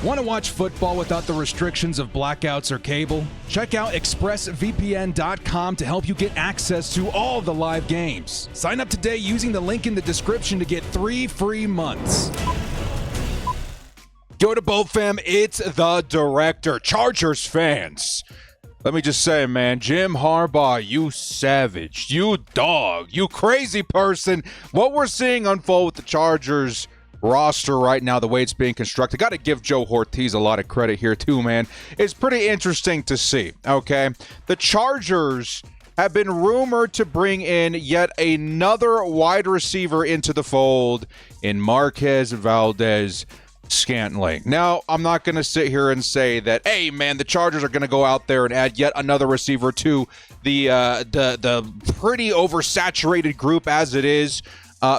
Want to watch football without the restrictions of blackouts or cable? Check out expressvpn.com to help you get access to all the live games. Sign up today using the link in the description to get 3 free months. Go to Boat Fam, it's the director. Chargers fans, let me just say, man, Jim Harbaugh, you savage, you dog, you crazy person. What we're seeing unfold with the Chargers roster right now, the way it's being constructed, got to give Joe Ortiz a lot of credit here too, man. It's pretty interesting to see, okay? The Chargers have been rumored to bring in yet another wide receiver into the fold in Marquez Valdes-Scantling. Now, I'm not going to sit here and say that, hey, man, the Chargers are going to go out there and add yet another receiver to the pretty oversaturated group as it is.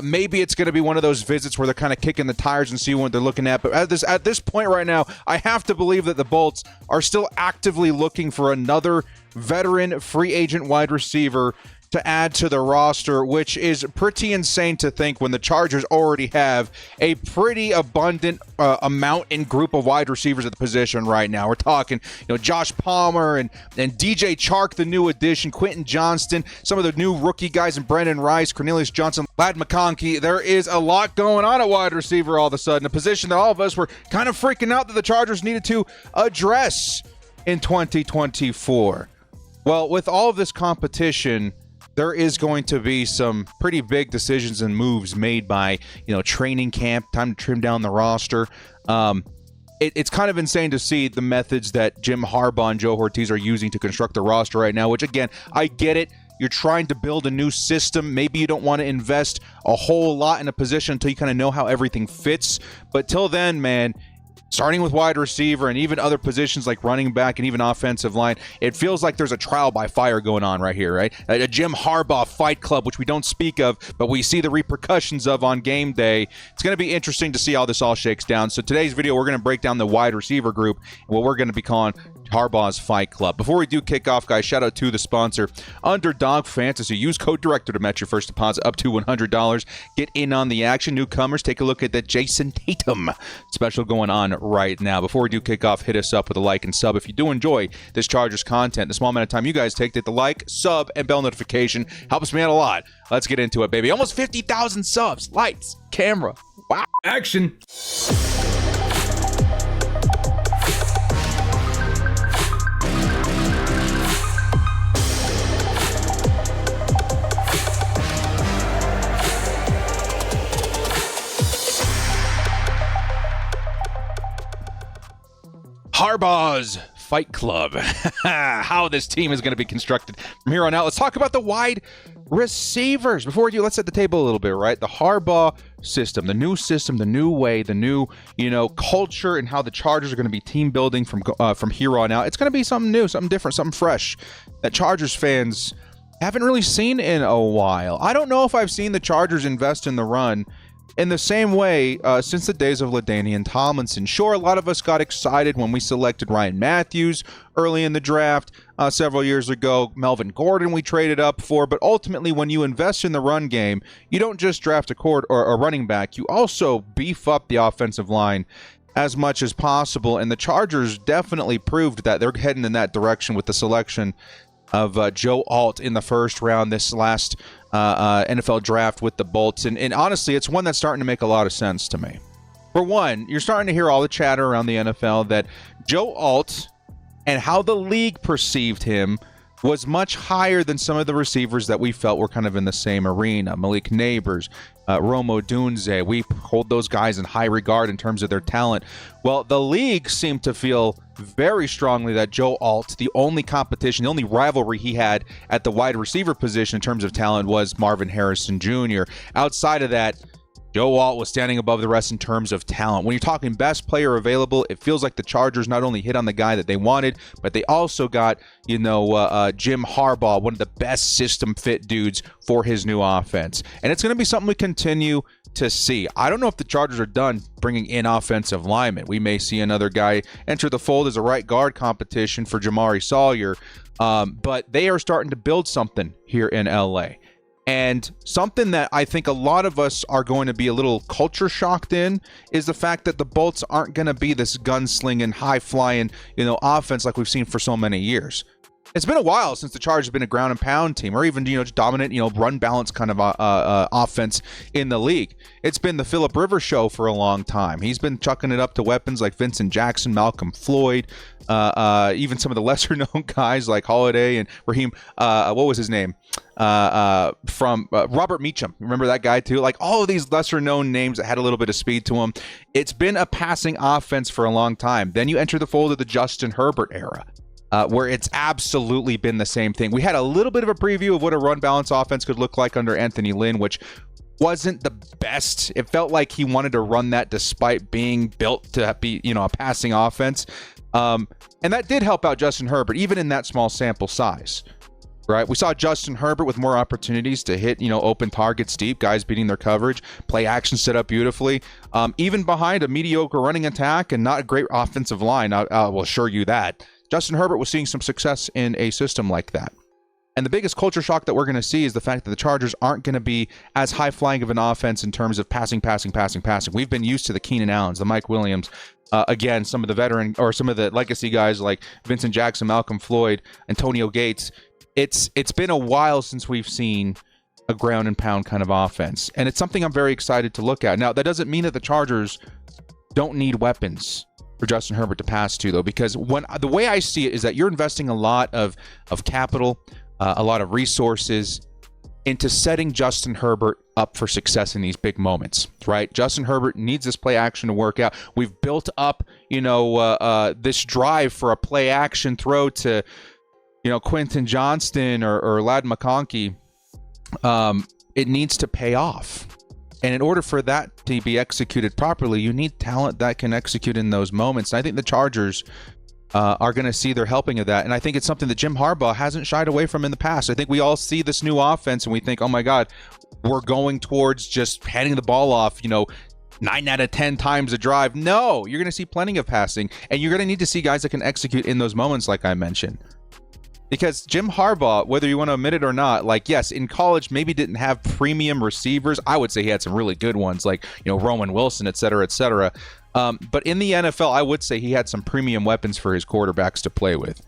Maybe it's going to be one of those visits where they're kind of kicking the tires and see what they're looking at. But at this point right now, I have to believe that the Bolts are still actively looking for another veteran free agent wide receiver to add to the roster, which is pretty insane to think when the Chargers already have a pretty abundant amount and group of wide receivers at the position right now. We're talking, Josh Palmer and DJ Chark, the new addition, Quentin Johnston, some of the new rookie guys, and Brandon Rice, Cornelius Johnson, Ladd McConkey. There is a lot going on at wide receiver all of a sudden, a position that all of us were kind of freaking out that the Chargers needed to address in 2024. Well, with all of this competition, there is going to be some pretty big decisions and moves made by, training camp, time to trim down the roster. It's kind of insane to see the methods that Jim Harbaugh and Joe Ortiz are using to construct the roster right now, which, again, I get it. You're trying to build a new system. Maybe you don't want to invest a whole lot in a position until you kind of know how everything fits. But till then, man, starting with wide receiver and even other positions like running back and even offensive line, it feels like there's a trial by fire going on right here, right? A Jim Harbaugh fight club, which we don't speak of, but we see the repercussions of on game day. It's going to be interesting to see how this all shakes down. So today's video, we're going to break down the wide receiver group and what we're going to be calling Harbaugh's Fight Club. Before we do kick off, guys, shout out to the sponsor, Underdog Fantasy. Use code DIRECTOR to match your first deposit up to $100. Get in on the action. Newcomers, take a look at that Jason Tatum special going on right now. Before we do kick off, hit us up with a like and sub. If you do enjoy this Chargers content, the small amount of time you guys take to hit the like, sub, and bell notification helps me out a lot. Let's get into it, baby. Almost 50,000 subs. Lights, camera. Wow. Action. Harbaugh's Fight Club. How this team is going to be constructed from here on out. Let's talk about the wide receivers. Before we do, let's set the table a little bit, right? The Harbaugh system, the new way, the new, culture, and how the Chargers are going to be team building from here on out. It's going to be something new, something different, something fresh that Chargers fans haven't really seen in a while. I don't know if I've seen the Chargers invest in the run in the same way since the days of LaDainian Tomlinson. Sure, a lot of us got excited when we selected Ryan Matthews early in the draft several years ago. Melvin Gordon we traded up for. But ultimately, when you invest in the run game, you don't just draft a running back. You also beef up the offensive line as much as possible. And the Chargers definitely proved that they're heading in that direction with the selection of Joe Alt in the first round this last NFL draft with the Bolts. And honestly, it's one that's starting to make a lot of sense to me. For one, you're starting to hear all the chatter around the NFL that Joe Alt and how the league perceived him was much higher than some of the receivers that we felt were kind of in the same arena. Malik Neighbors, Rome Odunze, we hold those guys in high regard in terms of their talent. Well, the league seemed to feel very strongly that Joe Alt, the only competition, the only rivalry he had at the wide receiver position in terms of talent was Marvin Harrison Jr. Outside of that, Joe Alt was standing above the rest in terms of talent. When you're talking best player available, it feels like the Chargers not only hit on the guy that they wanted, but they also got, Jim Harbaugh, one of the best system fit dudes for his new offense. And it's going to be something we continue to see. I don't know if the Chargers are done bringing in offensive linemen. We may see another guy enter the fold as a right guard competition for Jamari Sawyer, but they are starting to build something here in LA. And something that I think a lot of us are going to be a little culture shocked in is the fact that the Bolts aren't going to be this gunslinging, high-flying, offense like we've seen for so many years. It's been a while since the Chargers have been a ground and pound team, or even just dominant, run balance kind of offense in the league. It's been the Phillip Rivers show for a long time. He's been chucking it up to weapons like Vincent Jackson, Malcolm Floyd, even some of the lesser known guys like Holiday and Raheem. What was his name? From Robert Meacham. Remember that guy too? Like all of these lesser known names that had a little bit of speed to them. It's been a passing offense for a long time. Then you enter the fold of the Justin Herbert era. Where it's absolutely been the same thing. We had a little bit of a preview of what a run balance offense could look like under Anthony Lynn, which wasn't the best. It felt like he wanted to run that despite being built to be, a passing offense. And that did help out Justin Herbert, even in that small sample size. Right? We saw Justin Herbert with more opportunities to hit, open targets deep, guys beating their coverage, play action set up beautifully, even behind a mediocre running attack and not a great offensive line. I will assure you that. Justin Herbert was seeing some success in a system like that. And the biggest culture shock that we're going to see is the fact that the Chargers aren't going to be as high-flying of an offense in terms of passing. We've been used to the Keenan Allens, the Mike Williams, again, some of the veteran or some of the legacy guys like Vincent Jackson, Malcolm Floyd, Antonio Gates. It's been a while since we've seen a ground and pound kind of offense. And it's something I'm very excited to look at. Now, that doesn't mean that the Chargers don't need weapons for Justin Herbert to pass to, though, because the way I see it is that you're investing a lot of capital, a lot of resources into setting Justin Herbert up for success in these big moments, right? Justin Herbert needs this play action to work out. We've built up, this drive for a play action throw to, Quentin Johnston or Ladd McConkey. It needs to pay off. And in order for that to be executed properly, you need talent that can execute in those moments. And I think the Chargers are going to see their helping of that. And I think it's something that Jim Harbaugh hasn't shied away from in the past. I think we all see this new offense and we think, oh my God, we're going towards just handing the ball off, 9 out of 10 times a drive. No, you're going to see plenty of passing. And you're going to need to see guys that can execute in those moments like I mentioned. Because Jim Harbaugh, whether you want to admit it or not, yes, in college maybe didn't have premium receivers. I would say he had some really good ones like, Roman Wilson, et cetera, et cetera. But in the NFL, I would say he had some premium weapons for his quarterbacks to play with.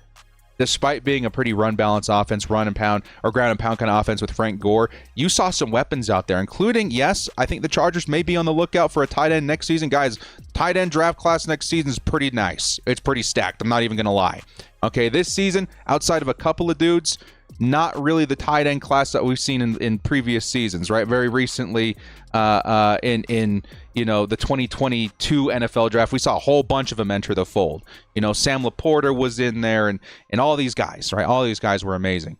Despite being a pretty run balance offense, run and pound or ground and pound kind of offense with Frank Gore, you saw some weapons out there, including, yes, I think the Chargers may be on the lookout for a tight end next season. Guys, tight end draft class next season is pretty nice. It's pretty stacked. I'm not even going to lie. Okay, this season, outside of a couple of dudes, not really the tight end class that we've seen in previous seasons, right? Very recently, in the 2022 NFL draft, we saw a whole bunch of them enter the fold. Sam Laporta was in there, and all these guys, right? All these guys were amazing.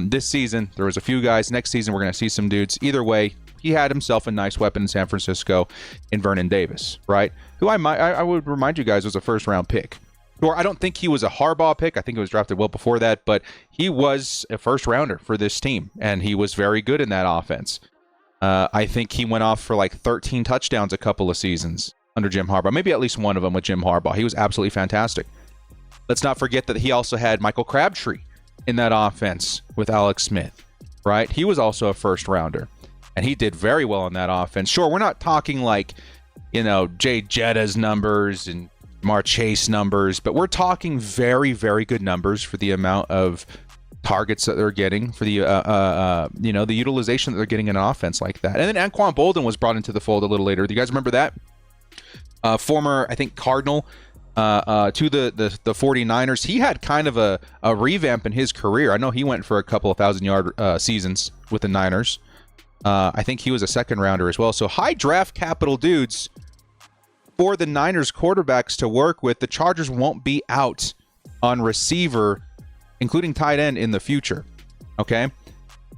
This season, there was a few guys. Next season, we're going to see some dudes. Either way, he had himself a nice weapon in San Francisco in Vernon Davis, right? Who I would remind you guys was a first-round pick. Or I don't think he was a Harbaugh pick. I think he was drafted well before that, but he was a first rounder for this team, and he was very good in that offense. I think he went off for 13 touchdowns a couple of seasons under Jim Harbaugh, maybe at least one of them with Jim Harbaugh. He was absolutely fantastic. Let's not forget that he also had Michael Crabtree in that offense with Alex Smith, right? He was also a first rounder, and he did very well in that offense. Sure, we're not talking Jay Jetta's numbers and Jamar Chase numbers, but we're talking very, very good numbers for the amount of targets that they're getting, for the the utilization that they're getting in an offense like that. And then Anquan Boldin was brought into the fold a little later. Do you guys remember that? Former, I think, Cardinal to the 49ers. He had kind of a revamp in his career. I know he went for a couple of 1,000-yard seasons with the Niners. I think he was a second rounder as well. So high draft capital dudes for the Niners quarterbacks to work with. The Chargers won't be out on receiver, including tight end, in the future. Okay?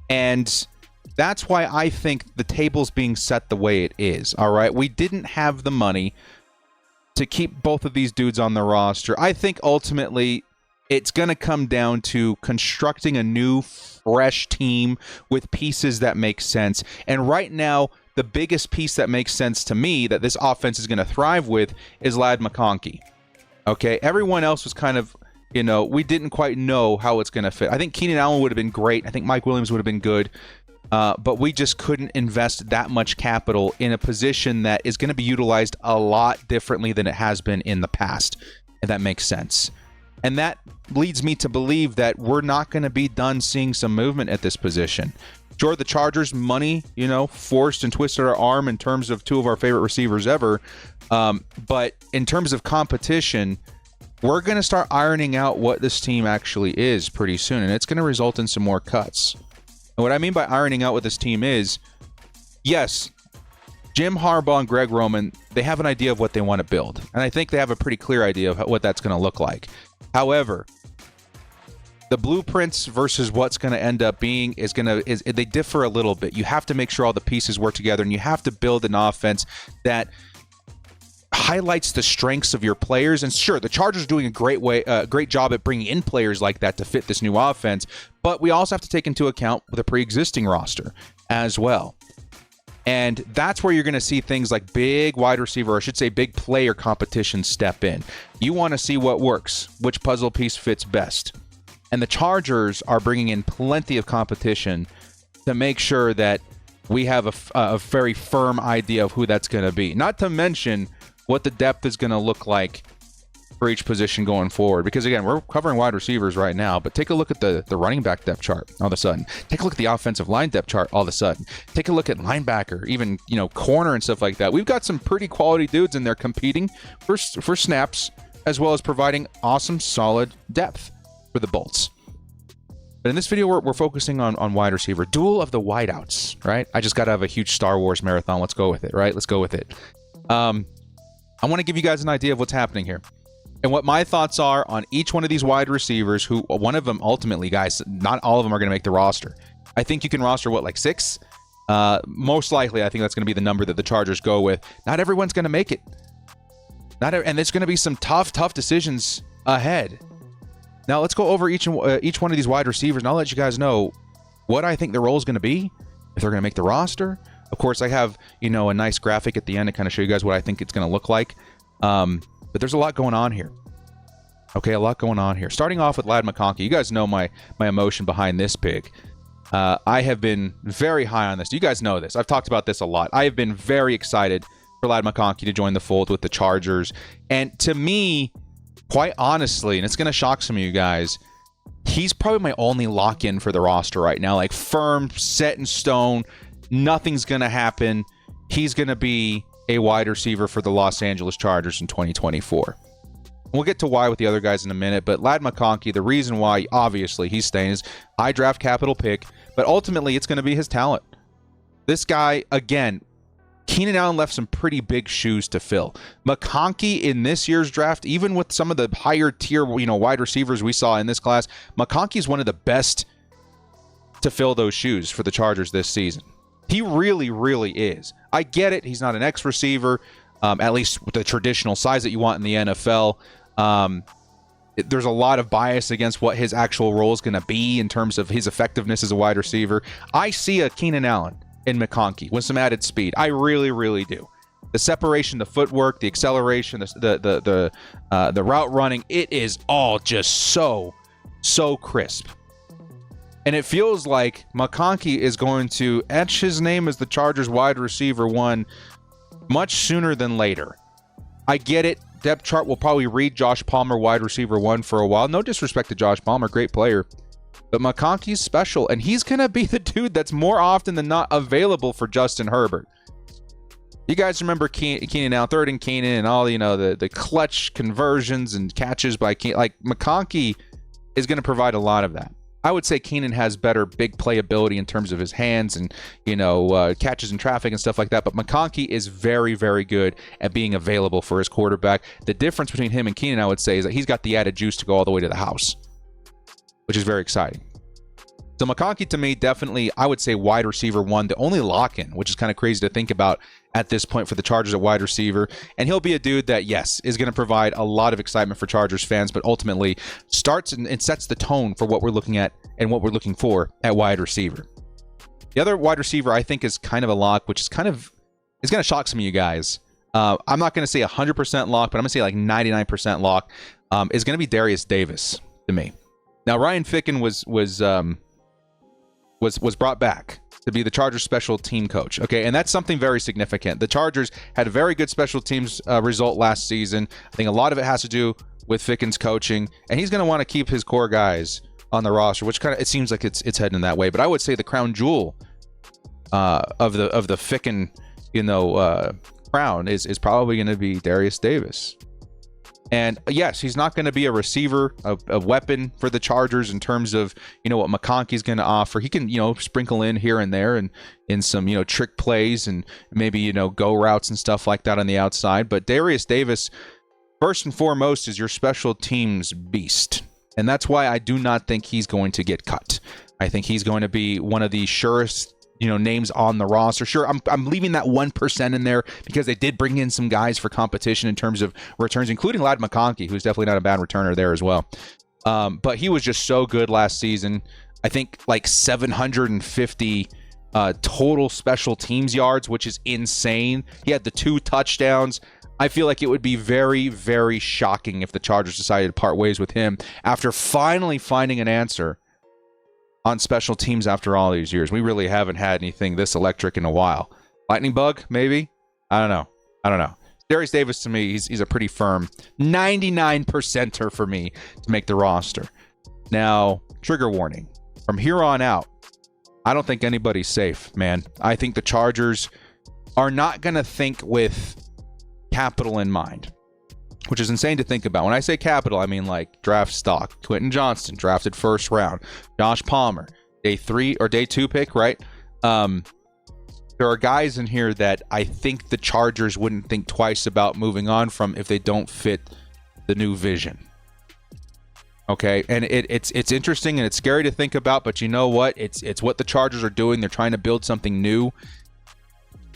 And that's why I think the table's being set the way it is. All right? We didn't have the money to keep both of these dudes on the roster. I think ultimately it's going to come down to constructing a new, fresh team with pieces that make sense. And right now, the biggest piece that makes sense to me that this offense is going to thrive with is Ladd McConkey. Okay, everyone else was kind of, we didn't quite know how it's going to fit. I think Keenan Allen would have been great. I think Mike Williams would have been good. but we just couldn't invest that much capital in a position that is going to be utilized a lot differently than it has been in the past, if that makes sense. And that leads me to believe that we're not going to be done seeing some movement at this position. Sure, the Chargers' money, forced and twisted our arm in terms of two of our favorite receivers ever. But in terms of competition, we're going to start ironing out what this team actually is pretty soon, and it's going to result in some more cuts. And what I mean by ironing out what this team is, yes, Jim Harbaugh and Greg Roman, they have an idea of what they want to build. And I think they have a pretty clear idea of what that's going to look like. The blueprints versus what's going to end up being they differ a little bit. You have to make sure all the pieces work together, and you have to build an offense that highlights the strengths of your players. And sure, the Chargers are doing a great job at bringing in players like that to fit this new offense, but we also have to take into account the pre-existing roster as well. And that's where you're going to see things like big wide receiver, or I should say big player competition step in. You want to see what works, which puzzle piece fits best. And the Chargers are bringing in plenty of competition to make sure that we have a very firm idea of who that's going to be. Not to mention what the depth is going to look like for each position going forward. Because, again, we're covering wide receivers right now, but take a look at the running back depth chart all of a sudden. Take a look at the offensive line depth chart all of a sudden. Take a look at linebacker, even, corner and stuff like that. We've got some pretty quality dudes in there competing for snaps, as well as providing awesome, solid depth for the Bolts. But in this video, we're focusing on wide receiver. Duel of the Wideouts, right? I just got to have a huge Star Wars marathon. Let's go with it, right? Let's go with it. I want to give you guys an idea of what's happening here and what my thoughts are on each one of these wide receivers, who one of them ultimately, guys, not all of them are going to make the roster. I think you can roster, like 6? Most likely, I think that's going to be the number that the Chargers go with. Not everyone's going to make it. And there's going to be some tough decisions ahead. Now, let's go over each one of these wide receivers, and I'll let you guys know what I think their role is going to be, if they're going to make the roster. Of course, I have, a nice graphic at the end to kind of show you guys what I think it's going to look like. But there's a lot going on here. Okay, a lot going on here. Starting off with Ladd McConkey. You guys know my emotion behind this pick. I have been very high on this. You guys know this. I've talked about this a lot. I have been very excited for Ladd McConkey to join the fold with the Chargers. And to me, quite honestly, and it's going to shock some of you guys, he's probably my only lock-in for the roster right now. Like, firm, set in stone, nothing's going to happen. He's going to be a wide receiver for the Los Angeles Chargers in 2024. We'll get to why with the other guys in a minute, but Ladd McConkey, the reason why, obviously, he's staying is high draft capital pick, but ultimately, it's going to be his talent. This guy, again, Keenan Allen left some pretty big shoes to fill. McConkey in this year's draft, even with some of the higher tier, wide receivers we saw in this class, McConkey is one of the best to fill those shoes for the Chargers this season. He really, really is. I get it. He's not an X receiver, at least with the traditional size that you want in the NFL. There's a lot of bias against what his actual role is going to be in terms of his effectiveness as a wide receiver. I see a Keenan Allen in McConkey with some added speed. I really, really do. The separation, the footwork, the acceleration, the route running, it is all just so crisp. And it feels like McConkey is going to etch his name as the Chargers wide receiver one much sooner than later. I get it. Depth chart will probably read Josh Palmer wide receiver one for a while. No disrespect to Josh Palmer, great player. But McConkey's special, and he's going to be the dude that's more often than not available for Justin Herbert. You guys remember Keenan Allen, third and Keenan, and all, the clutch conversions and catches by Keenan. Like, McConkey is going to provide a lot of that. I would say Keenan has better big playability in terms of his hands and, catches in traffic and stuff like that. But McConkey is very, very good at being available for his quarterback. The difference between him and Keenan, I would say, is that he's got the added juice to go all the way to the house, which is very exciting. So McConkey, to me, definitely, I would say wide receiver one, the only lock-in, which is kind of crazy to think about at this point for the Chargers at wide receiver. And he'll be a dude that, yes, is going to provide a lot of excitement for Chargers fans, but ultimately starts and sets the tone for what we're looking at and what we're looking for at wide receiver. The other wide receiver I think is kind of a lock, which is going to shock some of you guys. I'm not going to say 100% lock, but I'm going to say like 99% lock, is going to be Darius Davis to me. Now, Ryan Ficken was brought back to be the Chargers special team coach. Okay, and that's something very significant. The Chargers had a very good special teams result last season. I think a lot of it has to do with Ficken's coaching, and he's going to want to keep his core guys on the roster, which kind of, it seems like it's heading that way. But I would say the crown jewel of the Ficken, crown is probably going to be Darius Davis. And yes, he's not going to be a receiver, a weapon for the Chargers in terms of, what McConkey's going to offer. He can, sprinkle in here and there and in some, trick plays and maybe, go routes and stuff like that on the outside. But Darius Davis, first and foremost, is your special teams beast. And that's why I do not think he's going to get cut. I think he's going to be one of the surest names on the roster. Sure, I'm leaving that 1% in there because they did bring in some guys for competition in terms of returns, including Ladd McConkey, who's definitely not a bad returner there as well. But he was just so good last season. I think like 750 total special teams yards, which is insane. He had the 2 touchdowns. I feel like it would be very, very shocking if the Chargers decided to part ways with him after finally finding an answer on special teams after all these years. We really haven't had anything this electric in a while. Lightning bug, maybe? I don't know. Darius Davis, to me, he's a pretty firm 99%er for me to make the roster. Now, trigger warning. From here on out, I don't think anybody's safe, man. I think the Chargers are not going to think with capital in mind, which is insane to think about. When I say capital, I mean like draft stock. Quentin Johnston, drafted first round. Josh Palmer, day 3 or day 2 pick, right? There are guys in here that I think the Chargers wouldn't think twice about moving on from if they don't fit the new vision. Okay, and it's interesting and it's scary to think about, but you know what? It's what the Chargers are doing. They're trying to build something new.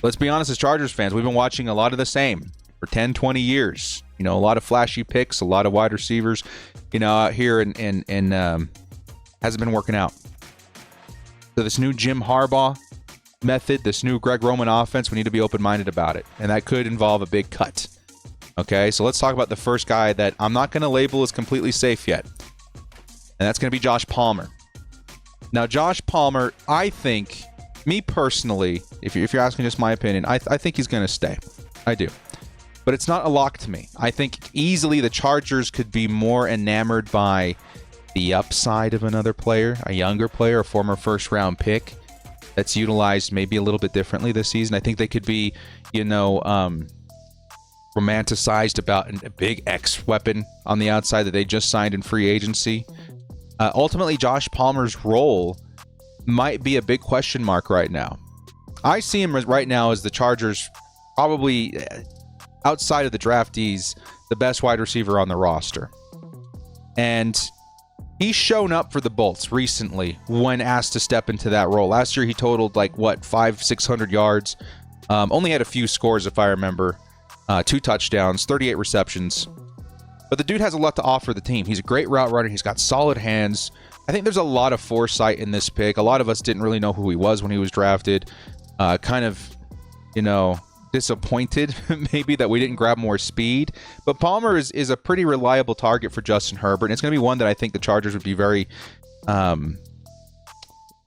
Let's be honest, as Chargers fans, we've been watching a lot of the same for 10, 20 years. A lot of flashy picks, a lot of wide receivers, out here and hasn't been working out. So this new Jim Harbaugh method, this new Greg Roman offense, we need to be open-minded about it. And that could involve a big cut. Okay, so let's talk about the first guy that I'm not going to label as completely safe yet. And that's going to be Josh Palmer. Now, Josh Palmer, I think, me personally, if you're asking just my opinion, I think he's going to stay. I do. But it's not a lock to me. I think easily the Chargers could be more enamored by the upside of another player, a younger player, a former first-round pick that's utilized maybe a little bit differently this season. I think they could be, romanticized about a big X weapon on the outside that they just signed in free agency. Ultimately, Josh Palmer's role might be a big question mark right now. I see him right now as the Chargers probably, outside of the draftees, the best wide receiver on the roster. And he's shown up for the Bolts recently when asked to step into that role. Last year, he totaled 500-600 yards. Only had a few scores, if I remember. 2 touchdowns, 38 receptions. But the dude has a lot to offer the team. He's a great route runner. He's got solid hands. I think there's a lot of foresight in this pick. A lot of us didn't really know who he was when he was drafted. Disappointed maybe that we didn't grab more speed. But Palmer is a pretty reliable target for Justin Herbert. And it's going to be one that I think the Chargers would be very,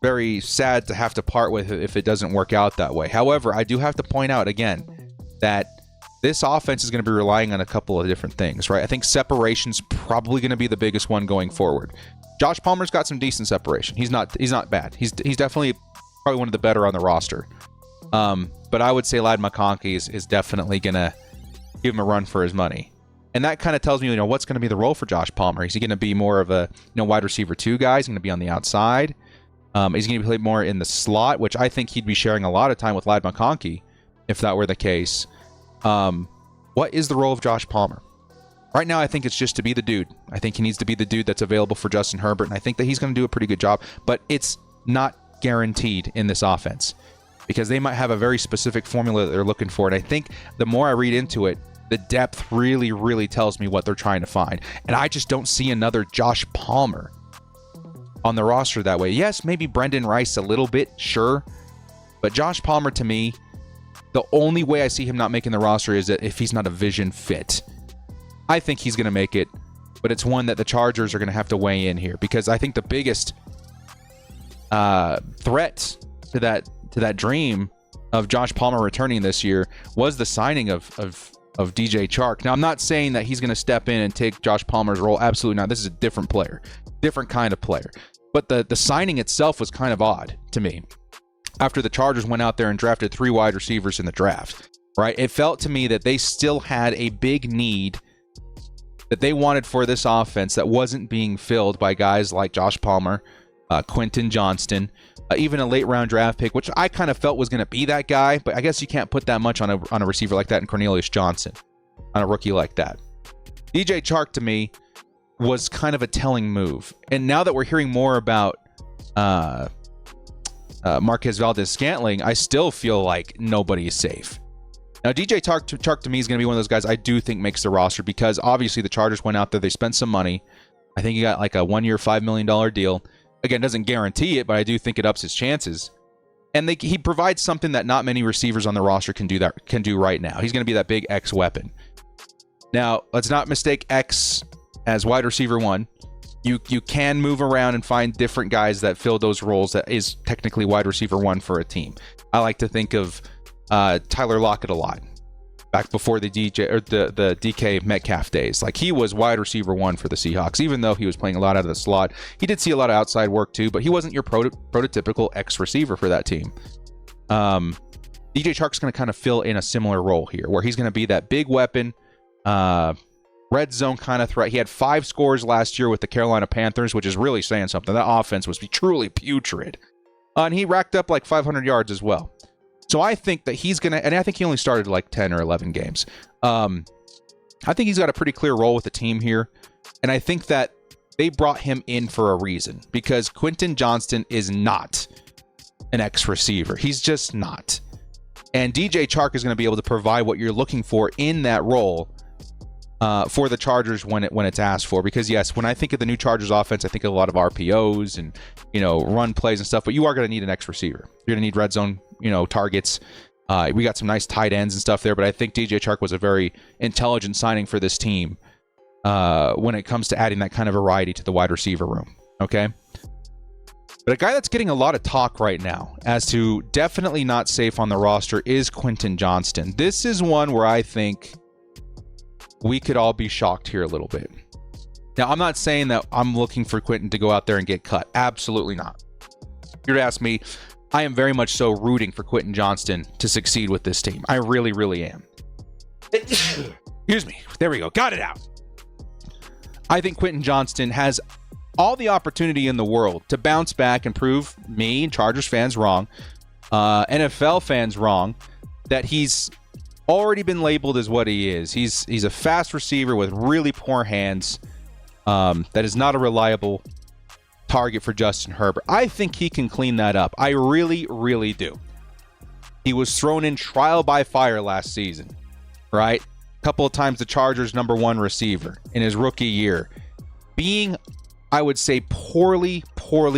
very sad to have to part with if it doesn't work out that way. However, I do have to point out again that this offense is going to be relying on a couple of different things, right? I think separation's probably going to be the biggest one going forward. Josh Palmer's got some decent separation. He's not bad. He's definitely probably one of the better on the roster. But I would say Ladd McConkey is definitely going to give him a run for his money. And that kind of tells me, what's going to be the role for Josh Palmer. Is he going to be more of a wide receiver 2 guy? He's going to be on the outside. He's going to play more in the slot, which I think he'd be sharing a lot of time with Ladd McConkey if that were the case. What is the role of Josh Palmer? Right now, I think it's just to be the dude. I think he needs to be the dude that's available for Justin Herbert, and I think that he's going to do a pretty good job, but it's not guaranteed in this offense because they might have a very specific formula that they're looking for, and I think the more I read into it, the depth really, really tells me what they're trying to find, and I just don't see another Josh Palmer on the roster that way. Yes, maybe Brendan Rice a little bit, sure, but Josh Palmer, to me, the only way I see him not making the roster is that if he's not a vision fit. I think he's going to make it, but it's one that the Chargers are going to have to weigh in here because I think the biggest threat to that dream of Josh Palmer returning this year was the signing of DJ Chark. Now, I'm not saying that he's going to step in and take Josh Palmer's role. Absolutely not. This is a different player, different kind of player. But the signing itself was kind of odd to me. After the Chargers went out there and drafted 3 wide receivers in the draft, right? It felt to me that they still had a big need that they wanted for this offense that wasn't being filled by guys like Josh Palmer, Quentin Johnston, even a late round draft pick, which I kind of felt was going to be that guy, but I guess you can't put that much on a receiver like that in Cornelius Johnson, on a rookie like that. DJ Chark to me was kind of a telling move. And now that we're hearing more about Marquez Valdez-Scantling, I still feel like nobody is safe. Now, DJ Chark to me is going to be one of those guys I do think makes the roster because obviously the Chargers went out there, they spent some money. I think he got like a 1-year, $5 million deal. Again, doesn't guarantee it, but I do think it ups his chances. And he provides something that not many receivers on the roster can do right now. He's going to be that big X weapon. Now, let's not mistake X as wide receiver 1. You can move around and find different guys that fill those roles that is technically wide receiver 1 for a team. I like to think of Tyler Lockett a lot. Back before the DK Metcalf days. Like, he was wide receiver 1 for the Seahawks, even though he was playing a lot out of the slot. He did see a lot of outside work too, but he wasn't your prototypical X receiver for that team. DJ Chark's going to kind of fill in a similar role here, where he's going to be that big weapon, red zone kind of threat. He had 5 scores last year with the Carolina Panthers, which is really saying something. That offense was truly putrid. And he racked up like 500 yards as well. So I think that he's going to, and I think he only started like 10 or 11 games. I think he's got a pretty clear role with the team here. And I think that they brought him in for a reason because Quentin Johnston is not an X receiver. He's just not. And DJ Chark is going to be able to provide what you're looking for in that role for the Chargers when it's asked for. Because yes, when I think of the new Chargers offense, I think of a lot of RPOs and, run plays and stuff, but you are going to need an X receiver. You're going to need red zone, targets. We got some nice tight ends and stuff there, but I think DJ Chark was a very intelligent signing for this team when it comes to adding that kind of variety to the wide receiver room. Okay. But a guy that's getting a lot of talk right now as to definitely not safe on the roster is Quentin Johnston. This is one where I think we could all be shocked here a little bit. Now, I'm not saying that I'm looking for Quentin to go out there and get cut. Absolutely not. If you're to ask me, I am very much so rooting for Quentin Johnston to succeed with this team. I really, really am. Excuse me. There we go. Got it out. I think Quentin Johnston has all the opportunity in the world to bounce back and prove me, Chargers fans, wrong, NFL fans wrong, that he's already been labeled as what he is. He's a fast receiver with really poor hands that is not a reliable target for Justin Herbert. I think he can clean that up. I really, really do. He was thrown in trial by fire last season, right? A couple of times the Chargers' #1 receiver in his rookie year. Being, I would say, poorly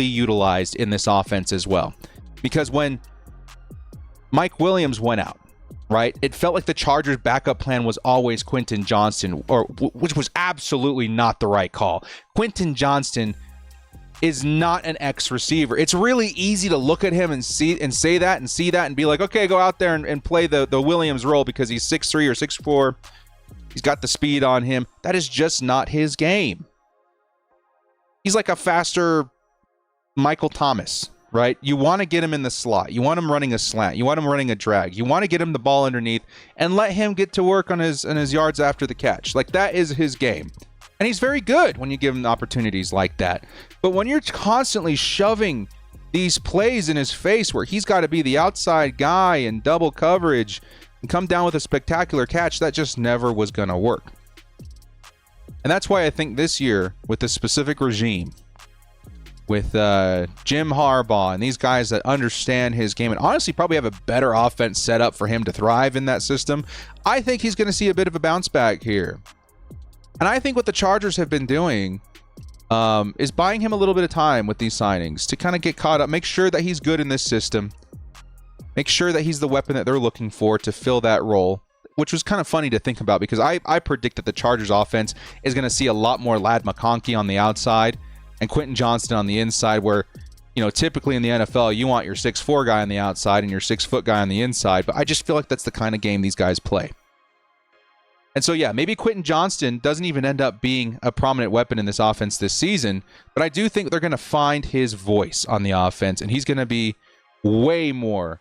utilized in this offense as well. Because when Mike Williams went out, right, it felt like the Chargers' backup plan was always Quentin Johnston, which was absolutely not the right call. Quentin Johnston is not an X receiver. It's really easy to look at him and see that and be like, okay, go out there and play the Williams role because he's 6'3" or 6'4". He's got the speed on him. That is just not his game. He's like a faster Michael Thomas, right? You want to get him in the slot. You want him running a slant. You want him running a drag. You want to get him the ball underneath and let him get to work on his yards after the catch. Like, that is his game. And he's very good when you give him opportunities like that. But when you're constantly shoving these plays in his face where he's got to be the outside guy in double coverage and come down with a spectacular catch, that just never was going to work. And that's why I think this year, with this specific regime, with Jim Harbaugh and these guys that understand his game and honestly probably have a better offense set up for him to thrive in that system, I think he's going to see a bit of a bounce back here. And I think what the Chargers have been doing is buying him a little bit of time with these signings to kind of get caught up, make sure that he's good in this system, make sure that he's the weapon that they're looking for to fill that role, which was kind of funny to think about because I predict that the Chargers offense is going to see a lot more Ladd McConkey on the outside and Quentin Johnston on the inside, where typically in the NFL, you want your 6'4" guy on the outside and your 6-foot guy on the inside, but I just feel like that's the kind of game these guys play. And so, yeah, maybe Quentin Johnston doesn't even end up being a prominent weapon in this offense this season, but I do think they're going to find his voice on the offense, and he's going to be way more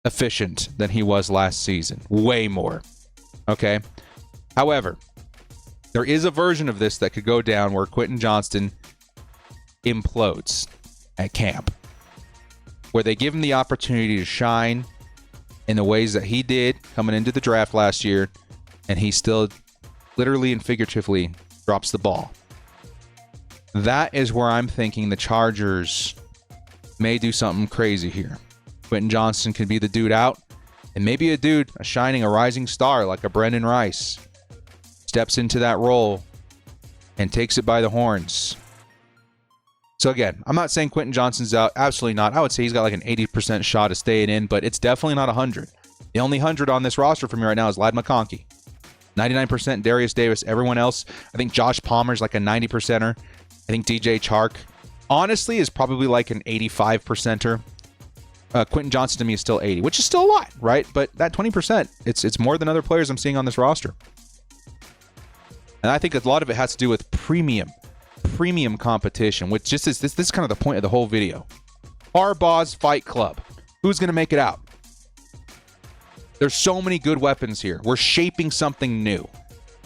efficient than he was last season. Way more. Okay? However, there is a version of this that could go down where Quentin Johnston implodes at camp, where they give him the opportunity to shine in the ways that he did coming into the draft last year, and he still literally and figuratively drops the ball. That is where I'm thinking the Chargers may do something crazy here. Quentin Johnston could be the dude out, and maybe a shining, a rising star like a Brendan Rice steps into that role and takes it by the horns. So again, I'm not saying Quentin Johnston's out. Absolutely not. I would say he's got like an 80% shot of staying in, but it's definitely not 100. The only 100 on this roster for me right now is Ladd McConkey. 99% Darius Davis. Everyone else, I think Josh Palmer's like a 90%er. I think DJ Chark, honestly, is probably like an 85%er. Quentin Johnston to me is still 80, which is still a lot, right? But that 20%, it's more than other players I'm seeing on this roster. And I think a lot of it has to do with premium competition, which just is this is kind of the point of the whole video. Harbaugh's Fight Club. Who's going to make it out? There's so many good weapons here. We're shaping something new.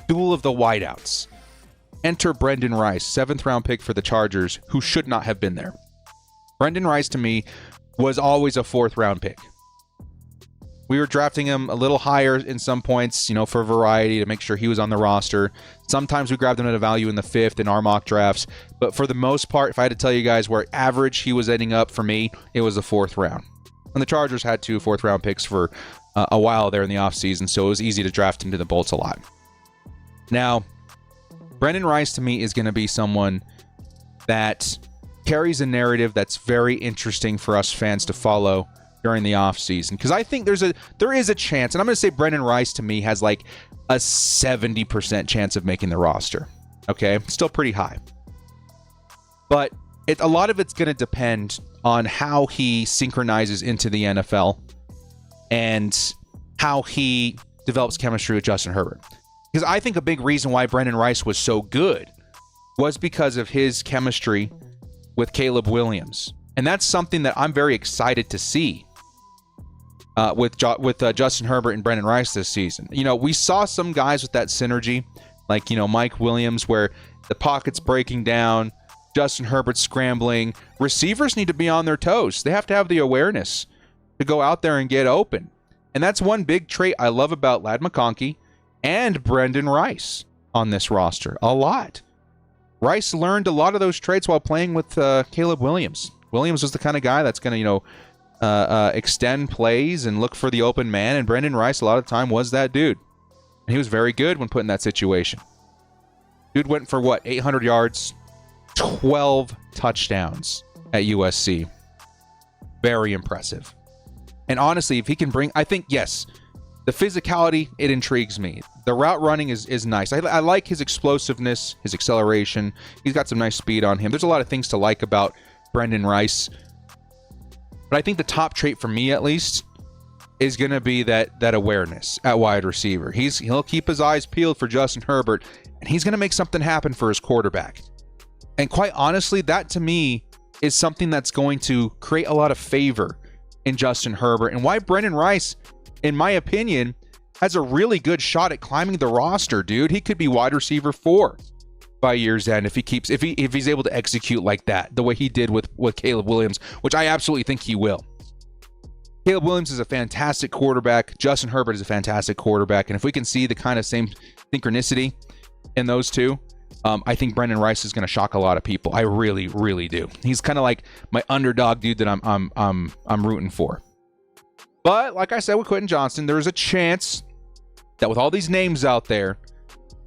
Duel of the Wideouts. Enter Brendan Rice, 7th round pick for the Chargers, who should not have been there. Brendan Rice, to me, was always a 4th round pick. We were drafting him a little higher in some points, for variety, to make sure he was on the roster. Sometimes we grabbed him at a value in the 5th in our mock drafts. But for the most part, if I had to tell you guys where average he was ending up for me, it was the 4th round. And the Chargers had 2 4th round picks for a while there in the offseason, so it was easy to draft into the Bolts a lot. Now, Brendan Rice to me is going to be someone that carries a narrative that's very interesting for us fans to follow during the offseason, because I think there is a chance, and I'm going to say Brendan Rice to me has like a 70% chance of making the roster. Okay, still pretty high, but a lot of it's going to depend on how he synchronizes into the NFL and how he develops chemistry with Justin Herbert. Because I think a big reason why Brendan Rice was so good was because of his chemistry with Caleb Williams, and that's something that I'm very excited to see. With Justin Herbert and Brendan Rice this season. We saw some guys with that synergy, like, Mike Williams, where the pocket's breaking down, Justin Herbert scrambling. Receivers need to be on their toes. They have to have the awareness to go out there and get open. And that's one big trait I love about Ladd McConkey and Brendan Rice on this roster. A lot. Rice learned a lot of those traits while playing with Caleb Williams. Williams was the kind of guy that's going to, extend plays and look for the open man, and Brendan Rice a lot of the time was that dude, and he was very good when put in that situation. Dude went for 800 yards, 12 touchdowns at USC. Very impressive. And honestly, if he can bring, I think, yes, the physicality, it intrigues me. The route running is nice. I like his explosiveness, his acceleration. He's got some nice speed on him. There's a lot of things to like about Brendan Rice. But I think the top trait for me, at least, is going to be that awareness at wide receiver. He'll keep his eyes peeled for Justin Herbert, and he's going to make something happen for his quarterback. And quite honestly, that to me is something that's going to create a lot of favor in Justin Herbert, and why Brendan Rice, in my opinion, has a really good shot at climbing the roster, dude. He could be wide receiver 4 by year's end if he's able to execute like that, the way he did with Caleb Williams, which I absolutely think he will. Caleb Williams is a fantastic quarterback. Justin Herbert is a fantastic quarterback, and if we can see the kind of same synchronicity in those two, I think Brendan Rice is going to shock a lot of people. I really, really do. He's kind of like my underdog dude that I'm rooting for. But like I said with Quentin Johnston, there's a chance that with all these names out there,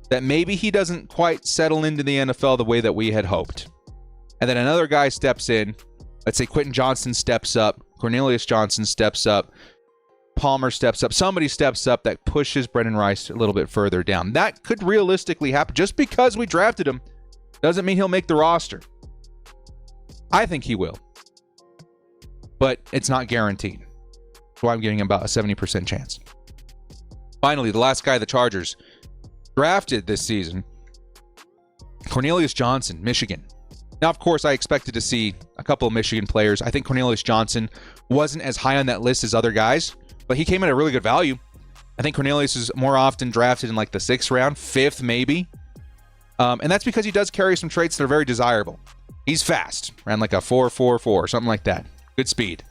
that maybe he doesn't quite settle into the NFL the way that we had hoped. And then another guy steps in. Let's say Quentin Johnston steps up. Cornelius Johnson steps up. Palmer steps up. Somebody steps up that pushes Brendan Rice a little bit further down. That could realistically happen. Just because we drafted him doesn't mean he'll make the roster. I think he will. But it's not guaranteed. That's why I'm giving him about a 70% chance. Finally, the last guy the Chargers drafted this season, Cornelius Johnson, Michigan. Now, of course, I expected to see a couple of Michigan players. I think Cornelius Johnson wasn't as high on that list as other guys, but he came at a really good value. I think Cornelius is more often drafted in like the 6th round, 5th maybe. And that's because he does carry some traits that are very desirable. He's fast, ran like a 4.44, something like that. Good speed.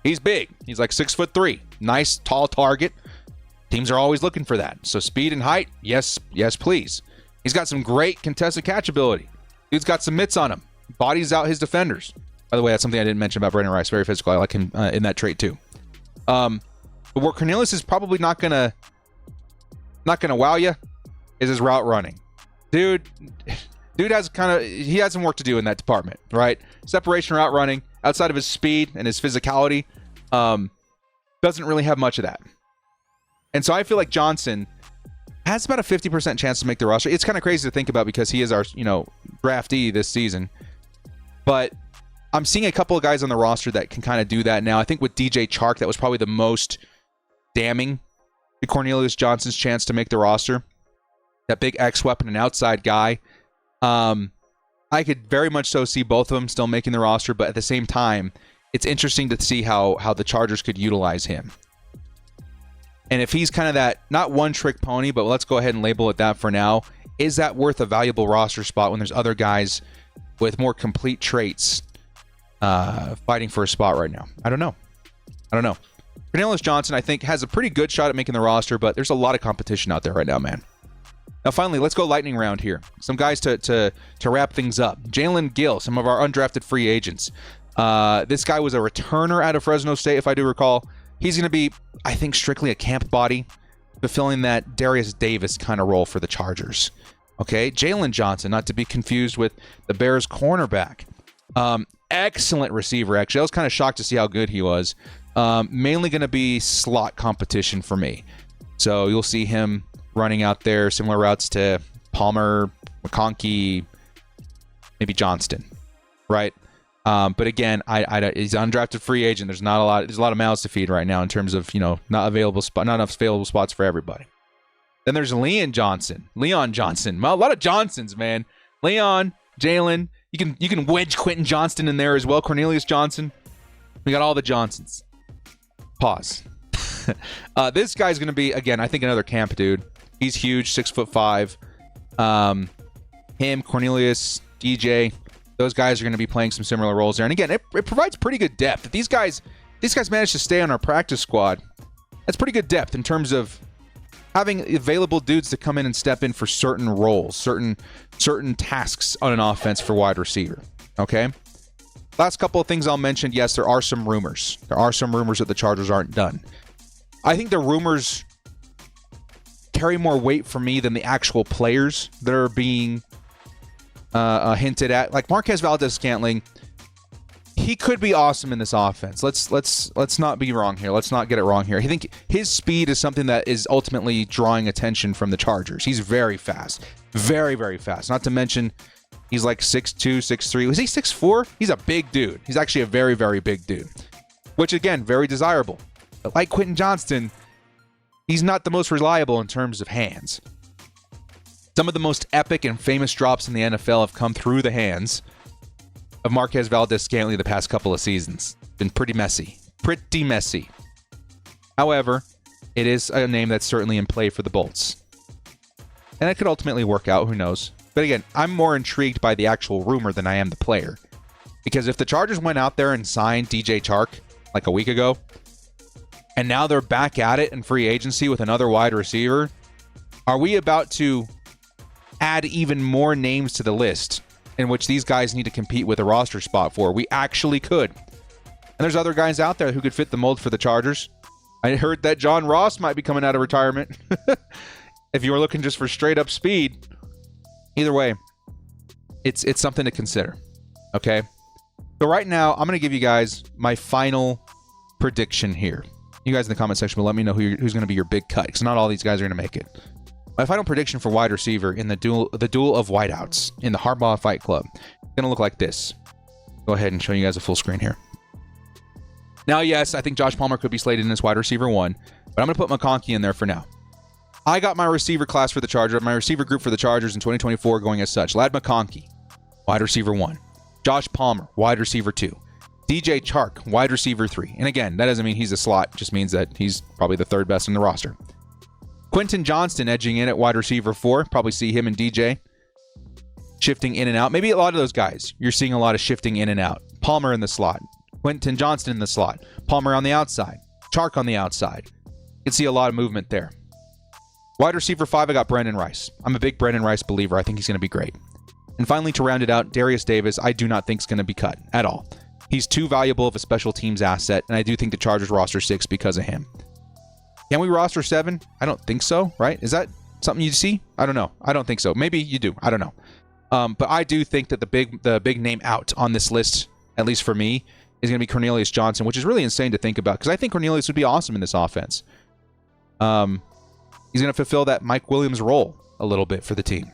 He's big. He's like 6'3". Nice, tall target. Teams are always looking for that. So speed and height, yes, please. He's got some great contested catch ability. Dude's got some mitts on him. Bodies out his defenders. By the way, that's something I didn't mention about Brandon Rice. Very physical. I like him in that trait too. But where Cornelius is probably not gonna wow you is his route running. Dude has he has some work to do in that department, right? Separation route running, outside of his speed and his physicality, doesn't really have much of that. And so I feel like Johnson has about a 50% chance to make the roster. It's kind of crazy to think about because he is our, draftee this season. But I'm seeing a couple of guys on the roster that can kind of do that now. I think with DJ Chark, that was probably the most damning to Cornelius Johnson's chance to make the roster. That big X weapon, an outside guy. I could very much so see both of them still making the roster, but at the same time, it's interesting to see how the Chargers could utilize him. And if he's kind of that, not one-trick pony, but let's go ahead and label it that for now, is that worth a valuable roster spot when there's other guys with more complete traits fighting for a spot right now? I don't know. Cornelius Johnson, I think, has a pretty good shot at making the roster, but there's a lot of competition out there right now, man. Now, finally, let's go lightning round here. Some guys to wrap things up. Jalen Gill, some of our undrafted free agents. This guy was a returner out of Fresno State, if I do recall. He's going to be, I think, strictly a camp body, fulfilling that Darius Davis kind of role for the Chargers. Okay, Jalen Johnson, not to be confused with the Bears cornerback. Excellent receiver, actually. I was kind of shocked to see how good he was. Mainly going to be slot competition for me. So you'll see him running out there, similar routes to Palmer, McConkey, maybe Johnston, right? But again, he's an undrafted free agent. There's a lot of mouths to feed right now in terms of not enough available spots for everybody. Then there's Leon Johnson. Well, a lot of Johnsons, man. Leon, Jalen. You can wedge Quentin Johnston in there as well. Cornelius Johnson. We got all the Johnsons. Pause. This guy's going to be, again, I think another camp dude. He's huge, 6'5". Him, Cornelius, DJ, those guys are going to be playing some similar roles there. And again, it provides pretty good depth. If these guys manage to stay on our practice squad, that's pretty good depth in terms of having available dudes to come in and step in for certain roles, certain tasks on an offense for wide receiver. Okay? Last couple of things I'll mention. Yes, there are some rumors. There are some rumors that the Chargers aren't done. I think the rumors carry more weight for me than the actual players that are being hinted at. Like Marquez Valdes-Scantling, he could be awesome in this offense. Let's not be wrong here. Let's not get it wrong here. I think his speed is something that is ultimately drawing attention from the Chargers. He's very fast. Very, very fast. Not to mention, he's like 6'2", 6'3". Was he 6'4"? He's a big dude. He's actually a very, very big dude. Which, again, very desirable. But like Quentin Johnston, he's not the most reliable in terms of hands. Some of the most epic and famous drops in the NFL have come through the hands of Marquez Valdes-Scantling the past couple of seasons. Been pretty messy. Pretty messy. However, it is a name that's certainly in play for the Bolts. And it could ultimately work out, who knows. But again, I'm more intrigued by the actual rumor than I am the player. Because if the Chargers went out there and signed DJ Chark like a week ago, and now they're back at it in free agency with another wide receiver, are we about to add even more names to the list in which these guys need to compete with a roster spot for? We actually could. And there's other guys out there who could fit the mold for the Chargers. I heard that John Ross might be coming out of retirement. If you were looking just for straight up speed. Either way, it's something to consider. Okay? So right now, I'm going to give you guys my final prediction here. You guys in the comment section will let me know who's going to be your big cut, because not all these guys are going to make it. My final prediction for wide receiver in the duel of wideouts in the Harbaugh Fight Club is going to look like this. Go ahead and show you guys a full screen here. Now, yes, I think Josh Palmer could be slated in as wide receiver 1, but I'm going to put McConkey in there for now. I got my receiver class for the Chargers, my receiver group for the Chargers in 2024 going as such. Ladd McConkey, wide receiver 1. Josh Palmer, wide receiver 2. DJ Chark, wide receiver 3. And again, that doesn't mean he's a slot. It just means that he's probably the 3rd best in the roster. Quentin Johnston edging in at wide receiver 4. Probably see him and DJ shifting in and out. Maybe a lot of those guys, you're seeing a lot of shifting in and out. Palmer in the slot. Quentin Johnston in the slot. Palmer on the outside. Chark on the outside. You can see a lot of movement there. Wide receiver 5, I got Brandon Rice. I'm a big Brandon Rice believer. I think he's going to be great. And finally, to round it out, Darius Davis, I do not think is going to be cut at all. He's too valuable of a special teams asset, and I do think the Chargers roster 6 because of him. Can we roster 7? I don't think so, right? Is that something you see? I don't know. I don't think so. Maybe you do. I don't know. But I do think that the big name out on this list, at least for me, is going to be Cornelius Johnson, which is really insane to think about because I think Cornelius would be awesome in this offense. He's going to fulfill that Mike Williams role a little bit for the team.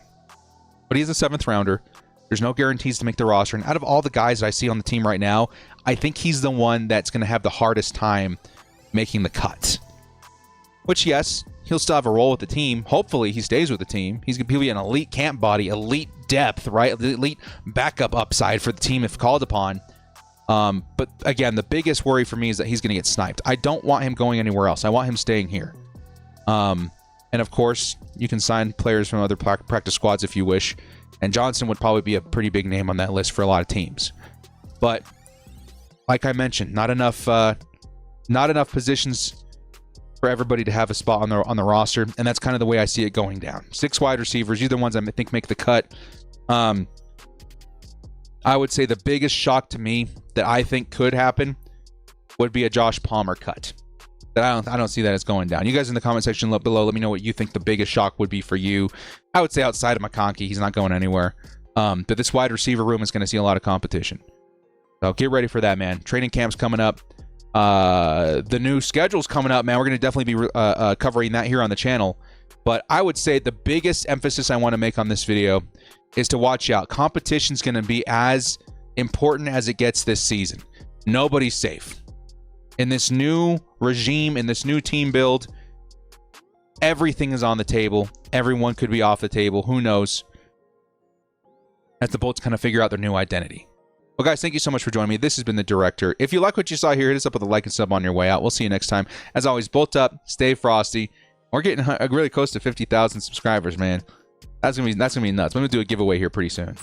But he's a 7th rounder. There's no guarantees to make the roster. And out of all the guys that I see on the team right now, I think he's the one that's going to have the hardest time making the cut. Which, yes, he'll still have a role with the team. Hopefully, he stays with the team. He's going to be an elite camp body, elite depth, right? Elite backup upside for the team if called upon. But again, the biggest worry for me is that he's going to get sniped. I don't want him going anywhere else. I want him staying here. And of course, you can sign players from other practice squads if you wish. And Johnson would probably be a pretty big name on that list for a lot of teams. But like I mentioned, not enough positions for everybody to have a spot on the roster, and that's kind of the way I see it going down. 6 wide receivers, these are the ones I think make the cut. I would say the biggest shock to me that I think could happen would be a Josh Palmer cut. I don't see that as going down. You guys in the comment section below, let me know what you think the biggest shock would be for you. I would say outside of McConkey, he's not going anywhere. But this wide receiver room is going to see a lot of competition. So get ready for that, man. Training camp's coming up. The new schedule's coming up, man. We're going to definitely be covering that here on the channel. But I would say the biggest emphasis I want to make on this video is to watch out. Competition's going to be as important as it gets this season. Nobody's safe. In this new regime, in this new team build, everything is on the table. Everyone could be off the table. Who knows? As the Bolts kind of figure out their new identity. Well, guys, thank you so much for joining me. This has been The Director. If you like what you saw here, hit us up with a like and sub on your way out. We'll see you next time. As always, bolt up, stay frosty. We're getting really close to 50,000 subscribers, man. That's gonna be nuts. I'm gonna do a giveaway here pretty soon.